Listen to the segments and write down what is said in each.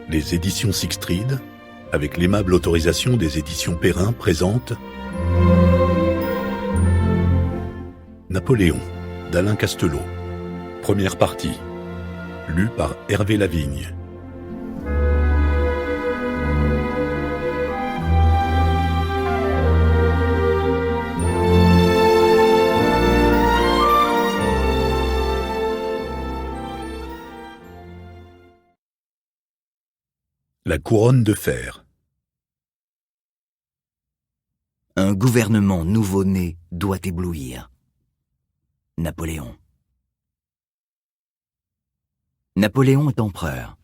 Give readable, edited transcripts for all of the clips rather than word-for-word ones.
Les éditions Sixtrid, avec l'aimable autorisation des éditions Perrin, présentent Napoléon, d'Alain Castelot. Première partie, lue par Hervé Lavigne. La couronne de fer. Un gouvernement nouveau-né doit éblouir. Napoléon. Napoléon est empereur.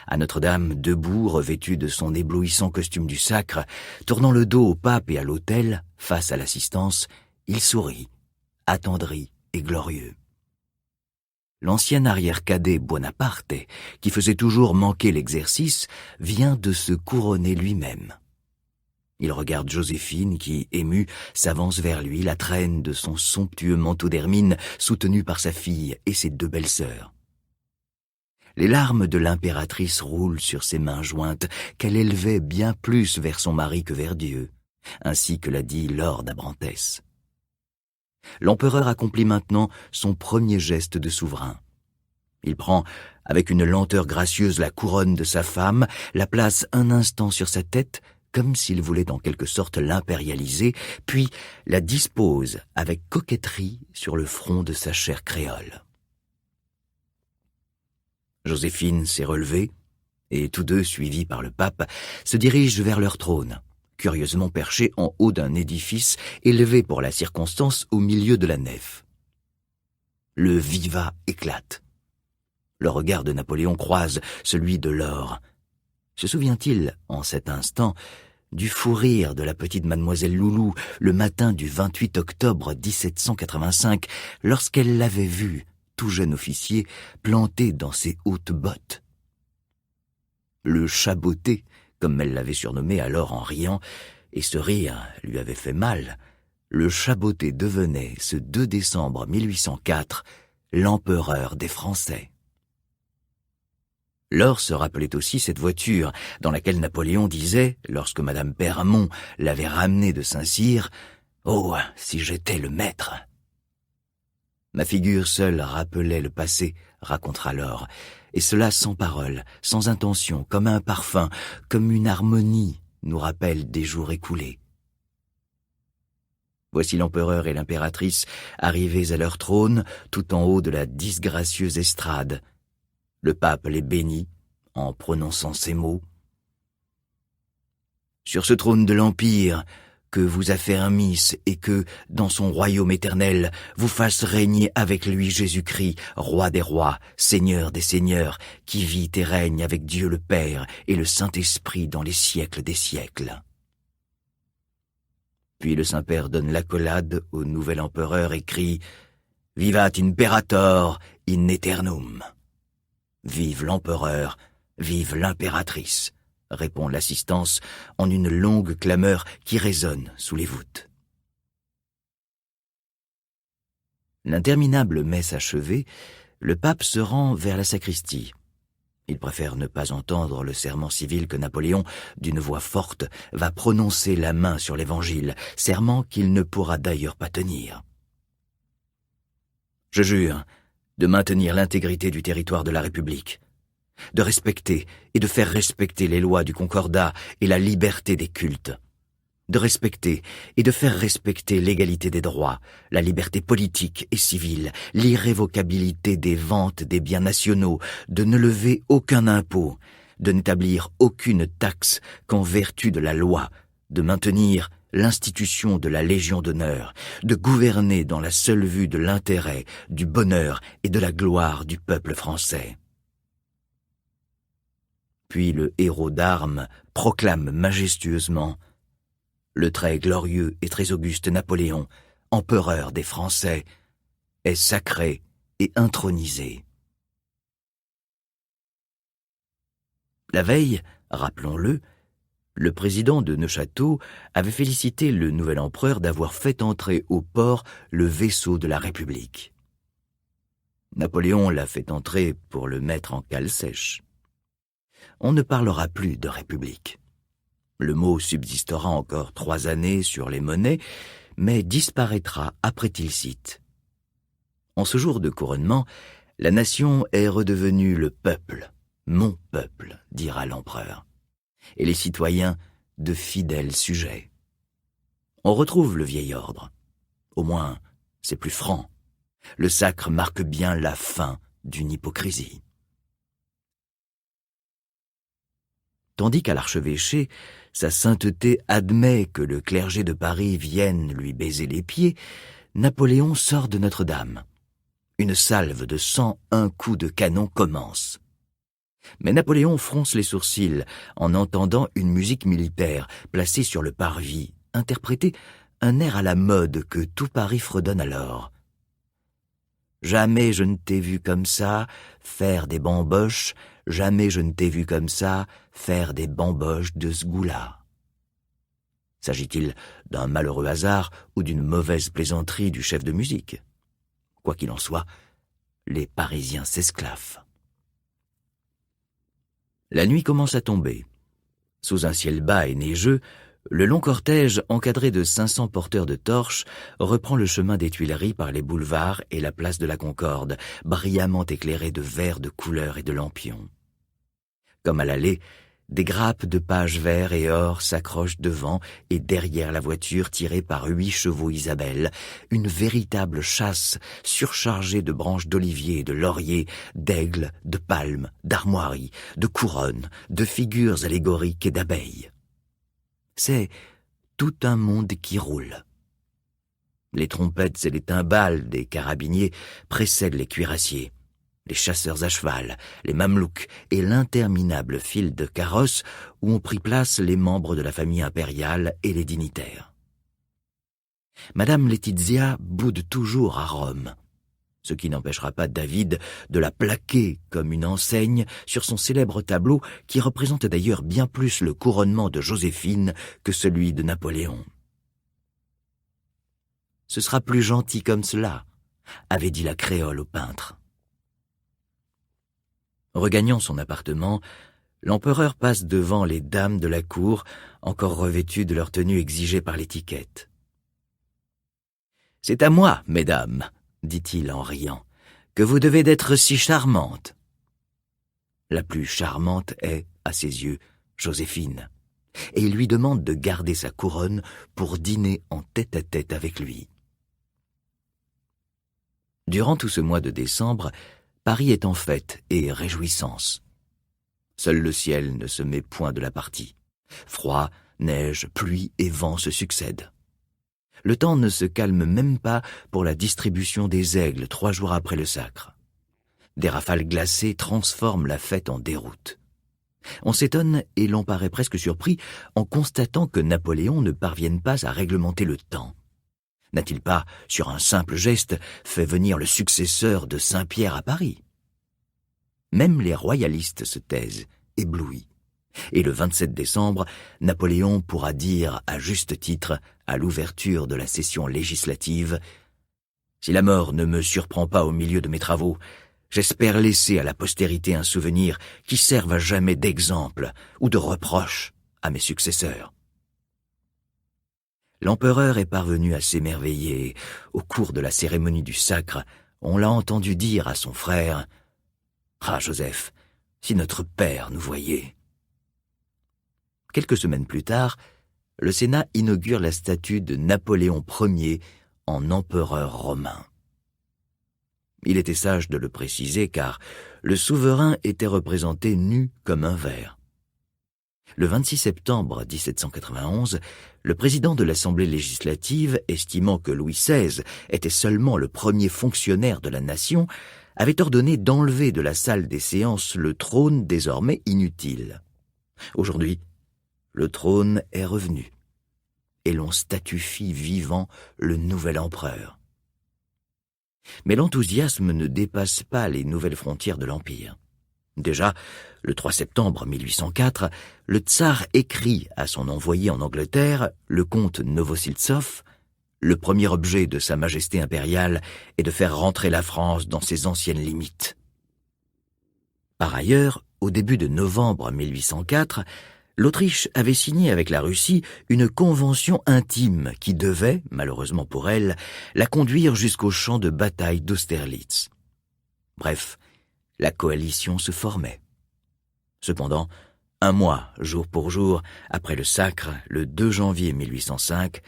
À Notre-Dame, debout, revêtu de son éblouissant costume du sacre, tournant le dos au pape et à l'autel, face à l'assistance, il sourit, attendri et glorieux. L'ancien arrière-cadet Buonaparte, qui faisait toujours manquer l'exercice, vient de se couronner lui-même. Il regarde Joséphine qui, émue, s'avance vers lui, la traîne de son somptueux manteau d'hermine soutenu par sa fille et ses deux belles-sœurs. Les larmes de l'impératrice roulent sur ses mains jointes, qu'elle élevait bien plus vers son mari que vers Dieu, ainsi que l'a dit Lord Abrantès. L'empereur accomplit maintenant son premier geste de souverain. Il prend, avec une lenteur gracieuse, la couronne de sa femme, la place un instant sur sa tête, comme s'il voulait en quelque sorte l'impérialiser, puis la dispose avec coquetterie sur le front de sa chère créole. Joséphine s'est relevée, et tous deux, suivis par le pape, se dirigent vers leur trône, curieusement perché en haut d'un édifice élevé pour la circonstance au milieu de la nef. Le vivat éclate. Le regard de Napoléon croise celui de Laure. Se souvient-il, en cet instant, du fou rire de la petite mademoiselle Loulou le matin du 28 octobre 1785, lorsqu'elle l'avait vu, tout jeune officier, planté dans ses hautes bottes? Le chaboté, comme elle l'avait surnommé alors en riant, et ce rire lui avait fait mal, le chaboté devenait, ce 2 décembre 1804, l'empereur des Français. Laure se rappelait aussi cette voiture dans laquelle Napoléon disait, lorsque Madame Permont l'avait ramené de Saint-Cyr, « Oh, si j'étais le maître !» Ma figure seule rappelait le passé, racontera Laure, et cela sans parole, sans intention, comme un parfum, comme une harmonie nous rappelle des jours écoulés. Voici l'empereur et l'impératrice arrivés à leur trône, tout en haut de la disgracieuse estrade. Le pape les bénit en prononçant ces mots. « Sur ce trône de l'Empire, que vous affermisse et que, dans son royaume éternel, vous fasse régner avec lui Jésus-Christ, roi des rois, seigneur des seigneurs, qui vit et règne avec Dieu le Père et le Saint-Esprit dans les siècles des siècles. » Puis le Saint-Père donne l'accolade au nouvel empereur et crie « Vivat imperator in aeternum !» « Vive l'empereur, vive l'impératrice !» répond l'assistance en une longue clameur qui résonne sous les voûtes. L'interminable messe achevée, le pape se rend vers la sacristie. Il préfère ne pas entendre le serment civil que Napoléon, d'une voix forte, va prononcer la main sur l'Évangile, serment qu'il ne pourra d'ailleurs pas tenir. « Je jure de maintenir l'intégrité du territoire de la République, de respecter et de faire respecter les lois du Concordat et la liberté des cultes, de respecter et de faire respecter l'égalité des droits, la liberté politique et civile, l'irrévocabilité des ventes des biens nationaux, de ne lever aucun impôt, de n'établir aucune taxe qu'en vertu de la loi, de maintenir l'institution de la Légion d'honneur, de gouverner dans la seule vue de l'intérêt, du bonheur et de la gloire du peuple français. » Puis le héros d'armes proclame majestueusement « Le très glorieux et très auguste Napoléon, empereur des Français, est sacré et intronisé. » La veille, rappelons-le, le président de Neufchâteau avait félicité le nouvel empereur d'avoir fait entrer au port le vaisseau de la République. Napoléon l'a fait entrer pour le mettre en cale sèche. On ne parlera plus de république. Le mot subsistera encore 3 années sur les monnaies, mais disparaîtra après Tilsit. En ce jour de couronnement, la nation est redevenue le peuple, mon peuple, dira l'empereur, et les citoyens de fidèles sujets. On retrouve le vieil ordre. Au moins, c'est plus franc. Le sacre marque bien la fin d'une hypocrisie. Tandis qu'à l'archevêché, sa sainteté admet que le clergé de Paris vienne lui baiser les pieds, Napoléon sort de Notre-Dame. Une salve de 101 coups de canon commence. Mais Napoléon fronce les sourcils en entendant une musique militaire placée sur le parvis, interpréter un air à la mode que tout Paris fredonne alors. Jamais je ne t'ai vu comme ça faire des bamboches, jamais je ne t'ai vu comme ça faire des bamboches de ce goût-là. S'agit-il d'un malheureux hasard ou d'une mauvaise plaisanterie du chef de musique ? Quoi qu'il en soit, les Parisiens s'esclaffent. La nuit commence à tomber. Sous un ciel bas et neigeux, le long cortège, encadré de 500 porteurs de torches, reprend le chemin des Tuileries par les boulevards et la place de la Concorde, brillamment éclairée de verres de couleur et de lampions. Comme à l'allée, des grappes de pages verts et or s'accrochent devant et derrière la voiture tirée par 8 chevaux Isabelle, une véritable chasse surchargée de branches d'olivier et de laurier, d'aigles, de palmes, d'armoiries, de couronnes, de figures allégoriques et d'abeilles. C'est tout un monde qui roule. Les trompettes et les timbales des carabiniers précèdent les cuirassiers. Les chasseurs à cheval, les mamelouks et l'interminable file de carrosses où ont pris place les membres de la famille impériale et les dignitaires. Madame Laetitia boude toujours à Rome, ce qui n'empêchera pas David de la plaquer comme une enseigne sur son célèbre tableau qui représente d'ailleurs bien plus le couronnement de Joséphine que celui de Napoléon. « Ce sera plus gentil comme cela », avait dit la créole au peintre. Regagnant son appartement, l'empereur passe devant les dames de la cour, encore revêtues de leur tenue exigée par l'étiquette. « C'est à moi, mesdames, dit-il en riant, que vous devez d'être si charmantes. » La plus charmante est, à ses yeux, Joséphine, et il lui demande de garder sa couronne pour dîner en tête-à-tête avec lui. Durant tout ce mois de décembre, Paris est en fête et réjouissance. Seul le ciel ne se met point de la partie. Froid, neige, pluie et vent se succèdent. Le temps ne se calme même pas pour la distribution des aigles 3 jours après le sacre. Des rafales glacées transforment la fête en déroute. On s'étonne et l'on paraît presque surpris en constatant que Napoléon ne parvienne pas à réglementer le temps. N'a-t-il pas, sur un simple geste, fait venir le successeur de Saint-Pierre à Paris ? Même les royalistes se taisent, éblouis. Et le 27 décembre, Napoléon pourra dire à juste titre, à l'ouverture de la session législative, « Si la mort ne me surprend pas au milieu de mes travaux, j'espère laisser à la postérité un souvenir qui serve à jamais d'exemple ou de reproche à mes successeurs. » L'empereur est parvenu à s'émerveiller. Au cours de la cérémonie du sacre, on l'a entendu dire à son frère « Ah, Joseph, si notre père nous voyait !» Quelques semaines plus tard, le Sénat inaugure la statue de Napoléon Ier en empereur romain. Il était sage de le préciser car le souverain était représenté nu comme un ver. Le 26 septembre 1791, le président de l'Assemblée législative, estimant que Louis XVI était seulement le premier fonctionnaire de la nation, avait ordonné d'enlever de la salle des séances le trône désormais inutile. Aujourd'hui, le trône est revenu, et l'on statufie vivant le nouvel empereur. Mais l'enthousiasme ne dépasse pas les nouvelles frontières de l'Empire. Déjà, le 3 septembre 1804, le tsar écrit à son envoyé en Angleterre, le comte Novosiltsov, « Le premier objet de Sa Majesté impériale est de faire rentrer la France dans ses anciennes limites. » Par ailleurs, Au début de novembre 1804, l'Autriche avait signé avec la Russie une convention intime qui devait, malheureusement pour elle, la conduire jusqu'au champ de bataille d'Austerlitz. Bref, la coalition se formait. Cependant, un mois, jour pour jour, après le sacre, le 2 janvier 1805,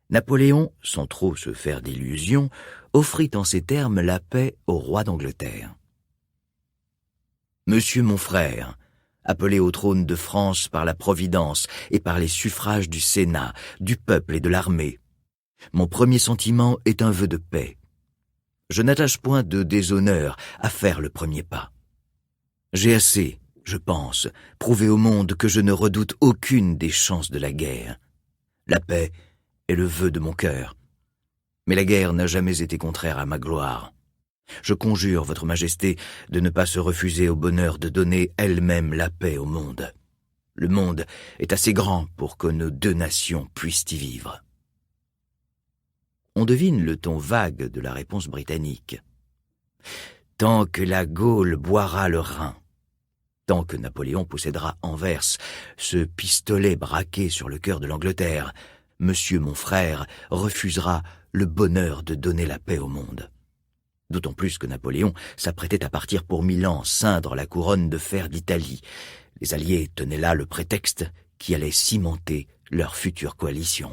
Napoléon, sans trop se faire d'illusions, offrit en ces termes la paix au roi d'Angleterre. « Monsieur mon frère, appelé au trône de France par la Providence et par les suffrages du Sénat, du peuple et de l'armée, mon premier sentiment est un vœu de paix. Je n'attache point de déshonneur à faire le premier pas. J'ai assez, je pense, prouvé au monde que je ne redoute aucune des chances de la guerre. La paix est le vœu de mon cœur. Mais la guerre n'a jamais été contraire à ma gloire. Je conjure votre majesté de ne pas se refuser au bonheur de donner elle-même la paix au monde. Le monde est assez grand pour que nos deux nations puissent y vivre. » On devine le ton vague de la réponse britannique. Tant que la Gaule boira le Rhin, tant que Napoléon possédera Anvers, ce pistolet braqué sur le cœur de l'Angleterre, monsieur mon frère refusera le bonheur de donner la paix au monde. D'autant plus que Napoléon s'apprêtait à partir pour Milan ceindre la couronne de fer d'Italie. Les Alliés tenaient là le prétexte qui allait cimenter leur future coalition.